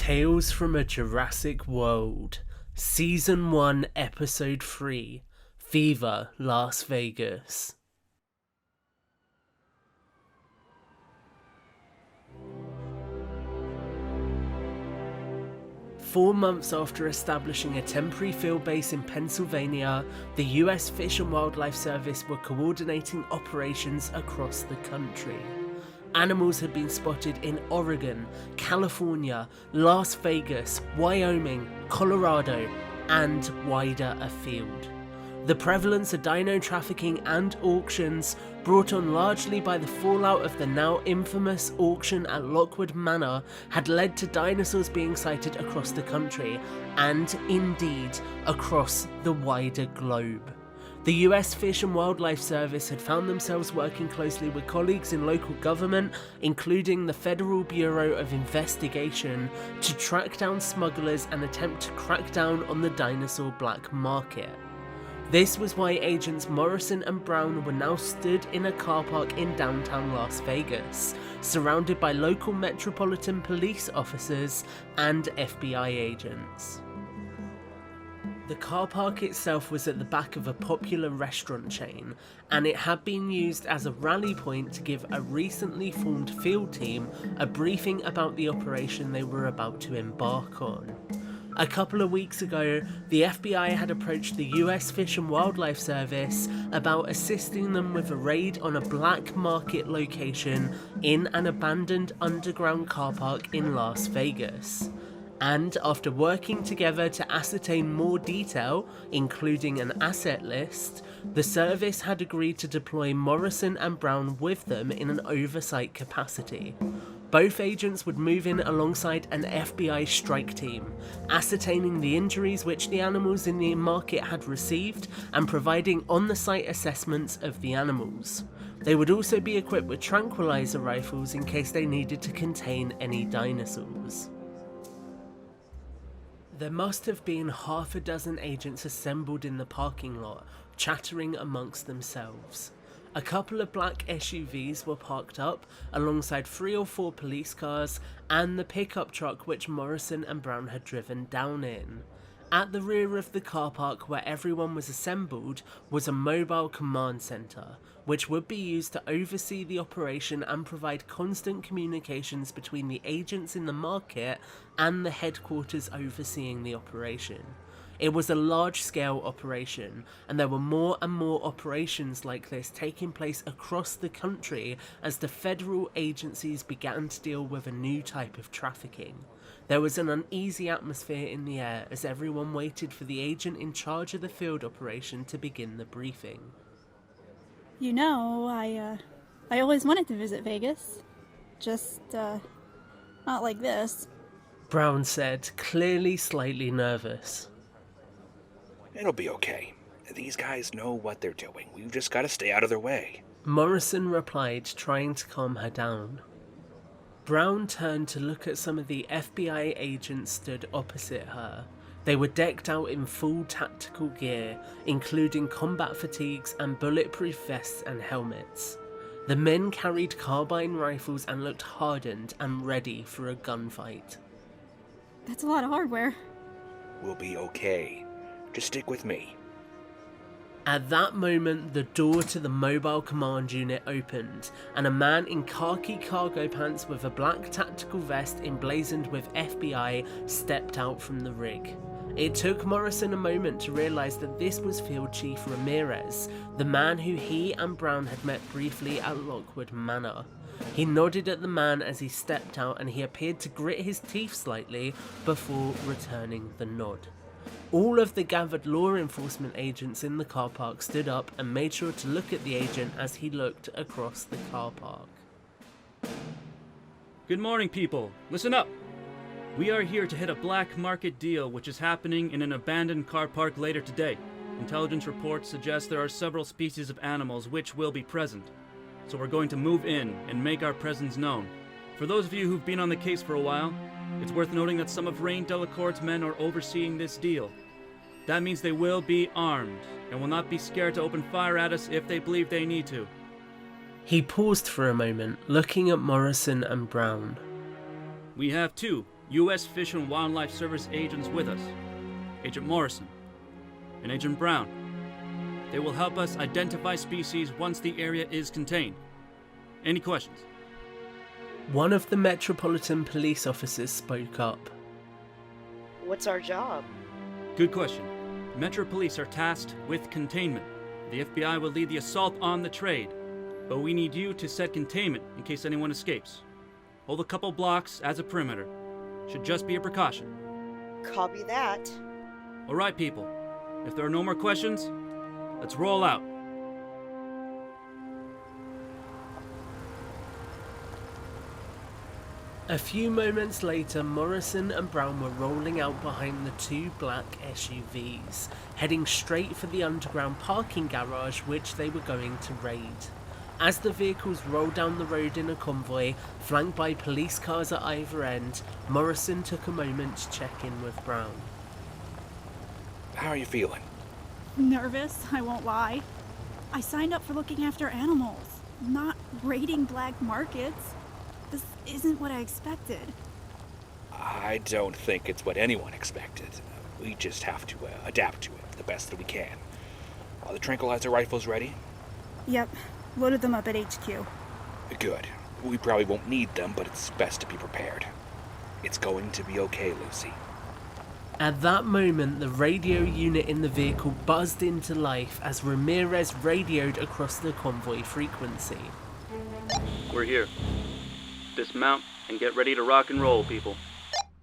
Tales from a Jurassic World, Season 1, Episode 3, Viva, Las Vegas. Four months after establishing a temporary field base in Pennsylvania, the US Fish and Wildlife Service were coordinating operations across the country. Animals had been spotted in Oregon, California, Las Vegas, Wyoming, Colorado, and wider afield. The prevalence of dino trafficking and auctions, brought on largely by the fallout of the now infamous auction at Lockwood Manor, had led to dinosaurs being sighted across the country, and indeed across the wider globe. The US Fish and Wildlife Service had found themselves working closely with colleagues in local government, including the Federal Bureau of Investigation, to track down smugglers and attempt to crack down on the dinosaur black market. This was why agents Morrison and Brown were now stood in a car park in downtown Las Vegas, surrounded by local Metropolitan Police officers and FBI agents. The car park itself was at the back of a popular restaurant chain, and it had been used as a rally point to give a recently formed field team a briefing about the operation they were about to embark on. A couple of weeks ago, the FBI had approached the US Fish and Wildlife Service about assisting them with a raid on a black market location in an abandoned underground car park in Las Vegas. And after working together to ascertain more detail, including an asset list, the service had agreed to deploy Morrison and Brown with them in an oversight capacity. Both agents would move in alongside an FBI strike team, ascertaining the injuries which the animals in the market had received and providing on-the-site assessments of the animals. They would also be equipped with tranquilizer rifles in case they needed to contain any dinosaurs. There must have been half a dozen agents assembled in the parking lot, chattering amongst themselves. A couple of black SUVs were parked up, alongside 3 or 4 police cars, and the pickup truck which Morrison and Brown had driven down in. At the rear of the car park where everyone was assembled was a mobile command centre, which would be used to oversee the operation and provide constant communications between the agents in the market and the headquarters overseeing the operation. It was a large-scale operation, and there were more and more operations like this taking place across the country as the federal agencies began to deal with a new type of trafficking. There was an uneasy atmosphere in the air as everyone waited for the agent in charge of the field operation to begin the briefing. You know, I always wanted to visit Vegas. Just, not like this. Brown said, clearly slightly nervous. It'll be okay. These guys know what they're doing. We've just got to stay out of their way. Morrison replied, trying to calm her down. Brown turned to look at some of the FBI agents stood opposite her. They were decked out in full tactical gear, including combat fatigues and bulletproof vests and helmets. The men carried carbine rifles and looked hardened and ready for a gunfight. That's a lot of hardware. We'll be okay. Just stick with me. At that moment, the door to the mobile command unit opened, and a man in khaki cargo pants with a black tactical vest emblazoned with FBI stepped out from the rig. It took Morrison a moment to realise that this was Field Chief Ramirez, the man who he and Brown had met briefly at Lockwood Manor. He nodded at the man as he stepped out, and he appeared to grit his teeth slightly before returning the nod. All of the gathered law enforcement agents in the car park stood up and made sure to look at the agent as he looked across the car park. Good morning, people. Listen up. We are here to hit a black market deal which is happening in an abandoned car park later today. Intelligence reports suggest there are several species of animals which will be present. So we're going to move in and make our presence known. For those of you who've been on the case for a while, it's worth noting that some of Rain Delacourt's men are overseeing this deal. That means they will be armed, and will not be scared to open fire at us if they believe they need to. He paused for a moment, looking at Morrison and Brown. We have 2 U.S. Fish and Wildlife Service agents with us, Agent Morrison and Agent Brown. They will help us identify species once the area is contained. Any questions? One of the Metropolitan Police officers spoke up. What's our job? Good question. Metro Police are tasked with containment. The FBI will lead the assault on the trade, but we need you to set containment in case anyone escapes. Hold a couple blocks as a perimeter. Should just be a precaution. Copy that. All right, people. If there are no more questions, let's roll out. A few moments later, Morrison and Brown were rolling out behind the two black SUVs, heading straight for the underground parking garage which they were going to raid. As the vehicles rolled down the road in a convoy, flanked by police cars at either end, Morrison took a moment to check in with Brown. How are you feeling? Nervous, I won't lie. I signed up for looking after animals, not raiding black markets. This isn't what I expected. I don't think it's what anyone expected. We just have to adapt to it the best that we can. Are the tranquilizer rifles ready? Yep, loaded them up at HQ. Good. We probably won't need them, but it's best to be prepared. It's going to be okay, Lucy. At that moment, the radio unit in the vehicle buzzed into life as Ramirez radioed across the convoy frequency. We're here. Dismount and get ready to rock and roll, people.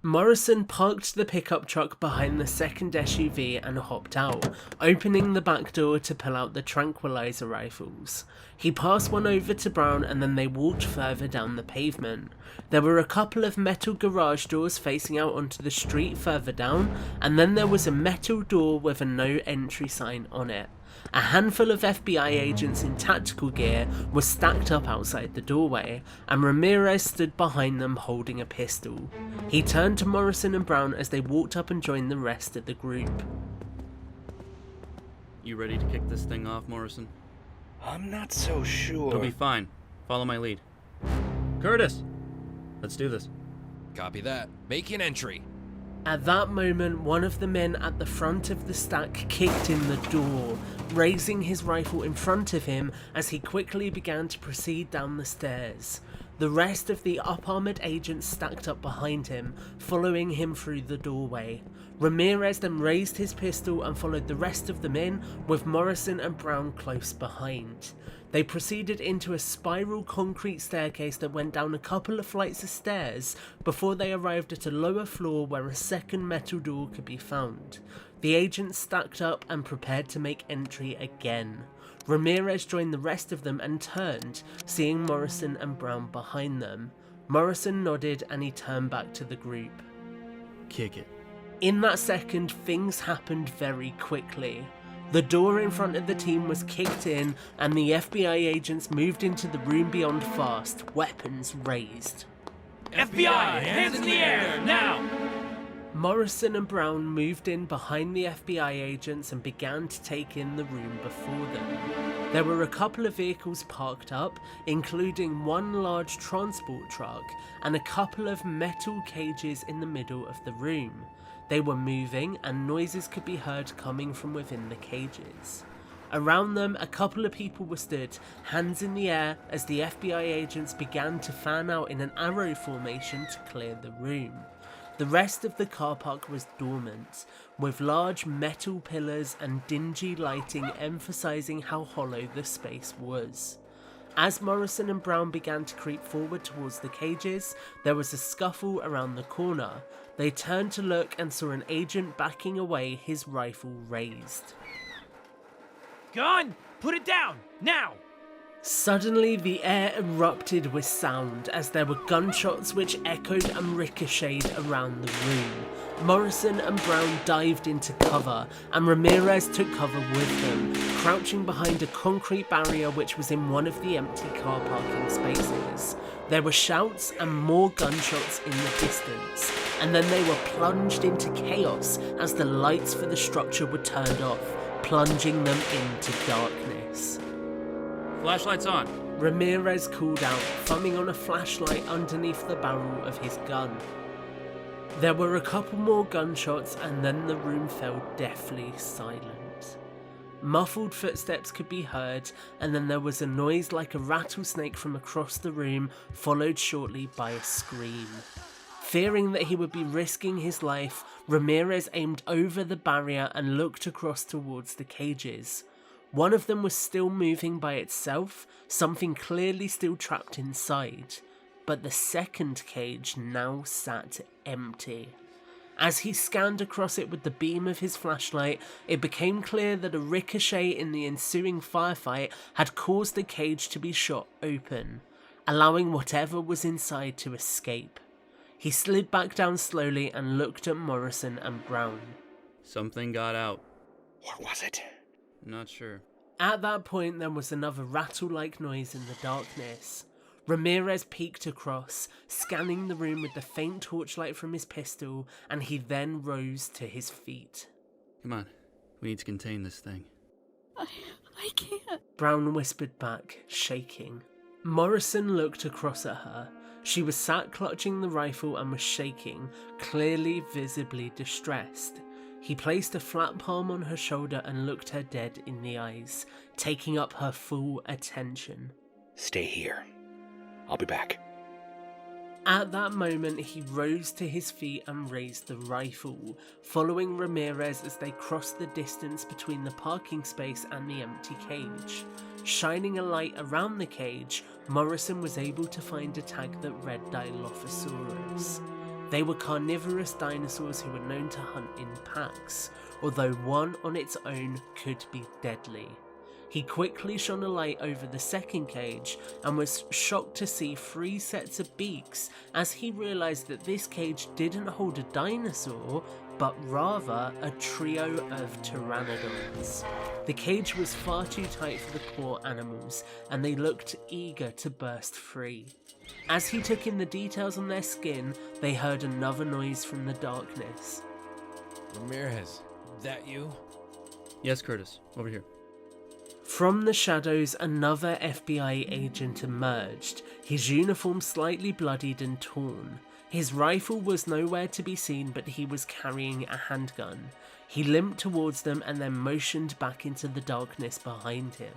Morrison parked the pickup truck behind the second SUV and hopped out, opening the back door to pull out the tranquilizer rifles. He passed one over to Brown and then they walked further down the pavement. There were a couple of metal garage doors facing out onto the street further down, and then there was a metal door with a no entry sign on it. A handful of FBI agents in tactical gear were stacked up outside the doorway, and Ramirez stood behind them holding a pistol. He turned to Morrison and Brown as they walked up and joined the rest of the group. You ready to kick this thing off, Morrison? I'm not so sure. It'll be fine. Follow my lead. Curtis! Let's do this. Copy that. Making entry. At that moment, one of the men at the front of the stack kicked in the door, raising his rifle in front of him as he quickly began to proceed down the stairs. The rest of the up-armored agents stacked up behind him, following him through the doorway. Ramirez then raised his pistol and followed the rest of them in, with Morrison and Brown close behind. They proceeded into a spiral concrete staircase that went down a couple of flights of stairs before they arrived at a lower floor where a second metal door could be found. The agents stacked up and prepared to make entry again. Ramirez joined the rest of them and turned, seeing Morrison and Brown behind them. Morrison nodded and he turned back to the group. Kick it. In that second, things happened very quickly. The door in front of the team was kicked in and the FBI agents moved into the room beyond fast, weapons raised. FBI, hands in the air, now! Morrison and Brown moved in behind the FBI agents and began to take in the room before them. There were a couple of vehicles parked up, including one large transport truck and a couple of metal cages in the middle of the room. They were moving and noises could be heard coming from within the cages. Around them, a couple of people were stood, hands in the air, as the FBI agents began to fan out in an arrow formation to clear the room. The rest of the car park was dormant, with large metal pillars and dingy lighting emphasizing how hollow the space was. As Morrison and Brown began to creep forward towards the cages, there was a scuffle around the corner. They turned to look and saw an agent backing away, his rifle raised. Gun! Put it down! Now! Suddenly, the air erupted with sound as there were gunshots which echoed and ricocheted around the room. Morrison and Brown dived into cover, and Ramirez took cover with them, crouching behind a concrete barrier which was in one of the empty car parking spaces. There were shouts and more gunshots in the distance, and then they were plunged into chaos as the lights for the structure were turned off, plunging them into darkness. Flashlights on. Ramirez called out, thumbing on a flashlight underneath the barrel of his gun. There were a couple more gunshots and then the room fell deathly silent. Muffled footsteps could be heard, and then there was a noise like a rattlesnake from across the room, followed shortly by a scream. Fearing that he would be risking his life, Ramirez aimed over the barrier and looked across towards the cages. One of them was still moving by itself, something clearly still trapped inside, but the second cage now sat empty. As he scanned across it with the beam of his flashlight, it became clear that a ricochet in the ensuing firefight had caused the cage to be shot open, allowing whatever was inside to escape. He slid back down slowly and looked at Morrison and Brown. Something got out. What was it? Not sure. At that point, there was another rattle-like noise in the darkness. Ramirez peeked across, scanning the room with the faint torchlight from his pistol, and he then rose to his feet. Come on, we need to contain this thing. I can't. Brown whispered back, shaking. Morrison looked across at her. She was sat clutching the rifle and was shaking, clearly visibly distressed. He placed a flat palm on her shoulder and looked her dead in the eyes, taking up her full attention. Stay here. I'll be back. At that moment, he rose to his feet and raised the rifle, following Ramirez as they crossed the distance between the parking space and the empty cage. Shining a light around the cage, Morrison was able to find a tag that read Dilophosaurus. They were carnivorous dinosaurs who were known to hunt in packs, although one on its own could be deadly. He quickly shone a light over the second cage and was shocked to see 3 sets of beaks as he realised that this cage didn't hold a dinosaur, but rather a trio of pteranodons. The cage was far too tight for the poor animals, and they looked eager to burst free. As he took in the details on their skin, they heard another noise from the darkness. Ramirez, that you? Yes, Curtis, over here. From the shadows, another FBI agent emerged, his uniform slightly bloodied and torn. His rifle was nowhere to be seen, but he was carrying a handgun. He limped towards them and then motioned back into the darkness behind him.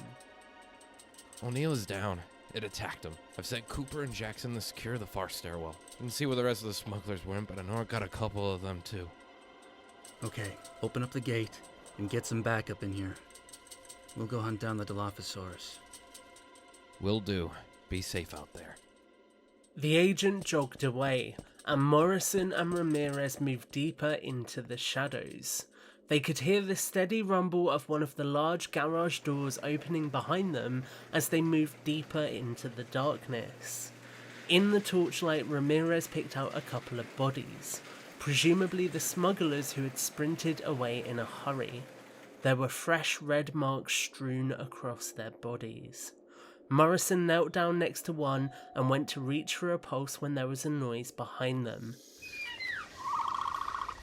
O'Neill is down. It attacked him. I've sent Cooper and Jackson to secure the far stairwell. Didn't see where the rest of the smugglers went, but I know I got a couple of them too. Okay, open up the gate and get some backup in here. We'll go hunt down the Dilophosaurus. Will do. Be safe out there. The agent jogged away, and Morrison and Ramirez moved deeper into the shadows. They could hear the steady rumble of one of the large garage doors opening behind them as they moved deeper into the darkness. In the torchlight, Ramirez picked out a couple of bodies, presumably the smugglers who had sprinted away in a hurry. There were fresh red marks strewn across their bodies. Morrison knelt down next to one and went to reach for a pulse when there was a noise behind them.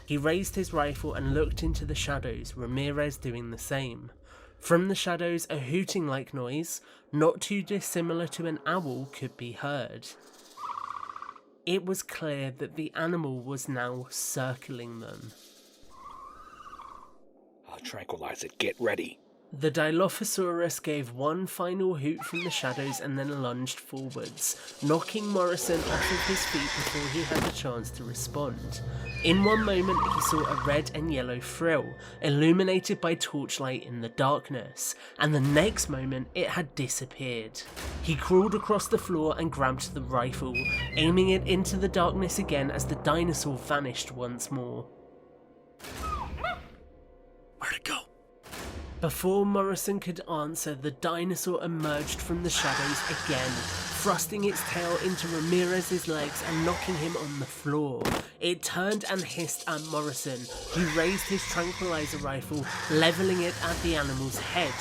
He raised his rifle and looked into the shadows, Ramirez doing the same. From the shadows, a hooting-like noise, not too dissimilar to an owl, could be heard. It was clear that the animal was now circling them. I'll tranquilize it. Get ready. The Dilophosaurus gave one final hoot from the shadows and then lunged forwards, knocking Morrison off of his feet before he had the chance to respond. In one moment, he saw a red and yellow frill, illuminated by torchlight in the darkness, and the next moment, it had disappeared. He crawled across the floor and grabbed the rifle, aiming it into the darkness again as the dinosaur vanished once more. Where'd it go? Before Morrison could answer, the dinosaur emerged from the shadows again, thrusting its tail into Ramirez's legs and knocking him on the floor. It turned and hissed at Morrison, who raised his tranquilizer rifle, leveling it at the animal's head.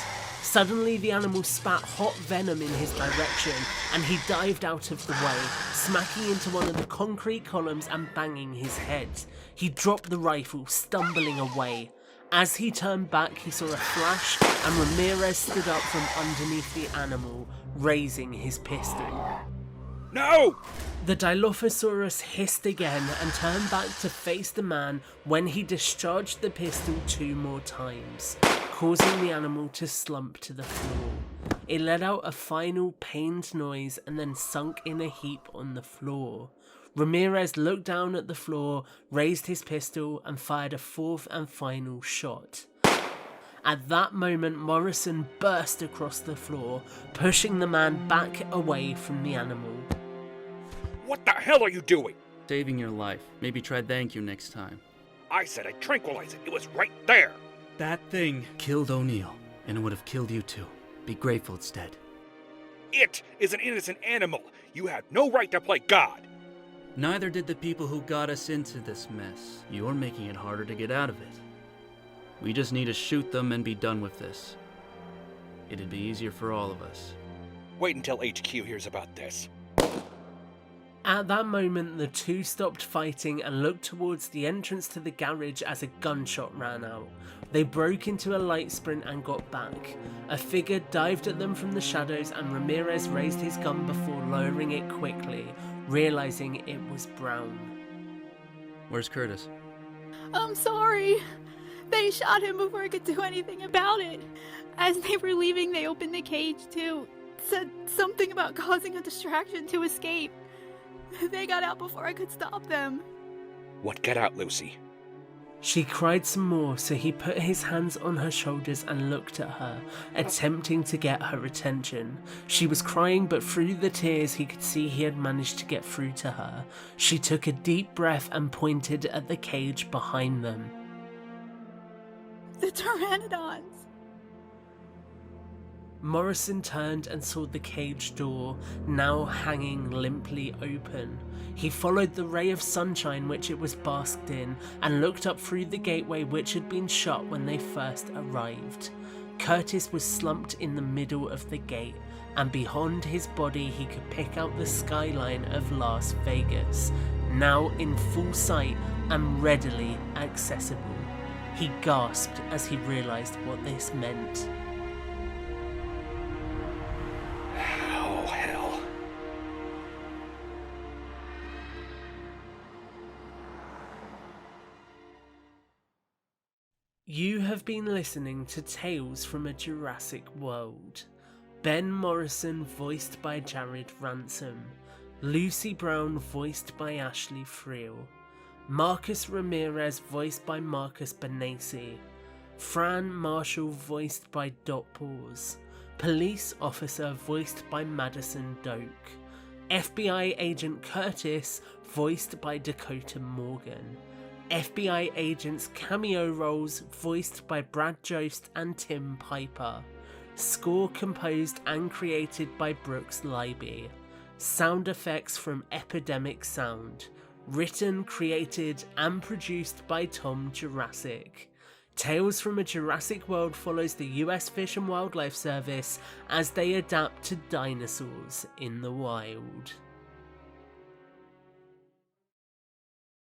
Suddenly, the animal spat hot venom in his direction, and he dived out of the way, smacking into one of the concrete columns and banging his head. He dropped the rifle, stumbling away. As he turned back, he saw a flash, and Ramirez stood up from underneath the animal, raising his pistol. No! The Dilophosaurus hissed again and turned back to face the man when he discharged the pistol 2 more times, causing the animal to slump to the floor. It let out a final pained noise and then sunk in a heap on the floor. Ramirez looked down at the floor, raised his pistol, and fired a 4th and final shot. At that moment, Morrison burst across the floor, pushing the man back away from the animal. What the hell are you doing? Saving your life. Maybe try thank you next time. I said I'd tranquilize it. It was right there. That thing killed O'Neill, and it would have killed you too. Be grateful it's dead. It is an innocent animal. You have no right to play God. Neither did the people who got us into this mess. You're making it harder to get out of it. We just need to shoot them and be done with this. It'd be easier for all of us. Wait until HQ hears about this. At that moment, the two stopped fighting and looked towards the entrance to the garage as a gunshot rang out. They broke into a light sprint and got back. A figure dived at them from the shadows and Ramirez raised his gun before lowering it quickly, realizing it was Brown. Where's Curtis? I'm sorry. They shot him before I could do anything about it. As they were leaving, they opened the cage too. Said something about causing a distraction to escape. They got out before I could stop them. What got out, Lucy? She cried some more, so he put his hands on her shoulders and looked at her, attempting to get her attention. She was crying, but through the tears he could see he had managed to get through to her. She took a deep breath and pointed at the cage behind them. The pteranodons. Morrison turned and saw the cage door, now hanging limply open. He followed the ray of sunshine which it was basked in, and looked up through the gateway which had been shut when they first arrived. Curtis was slumped in the middle of the gate, and beyond his body he could pick out the skyline of Las Vegas, now in full sight and readily accessible. He gasped as he realized what this meant. Oh, hell. You have been listening to Tales from a Jurassic World. Ben Morrison voiced by Jared Ransom. Lucy Brown voiced by Ashley Friel. Marcus Ramirez voiced by Marcus Benassi. Fran Marshall voiced by Dot Paws. Police Officer voiced by Madison Doak. FBI Agent Curtis voiced by Dakota Morgan. FBI Agents cameo roles voiced by Brad Jost and Tim Piper. Score composed and created by Brooks Leiby. Sound effects from Epidemic Sound. Written, created and produced by Tom Jurassic. Tales from a Jurassic World follows the US Fish and Wildlife Service as they adapt to dinosaurs in the wild.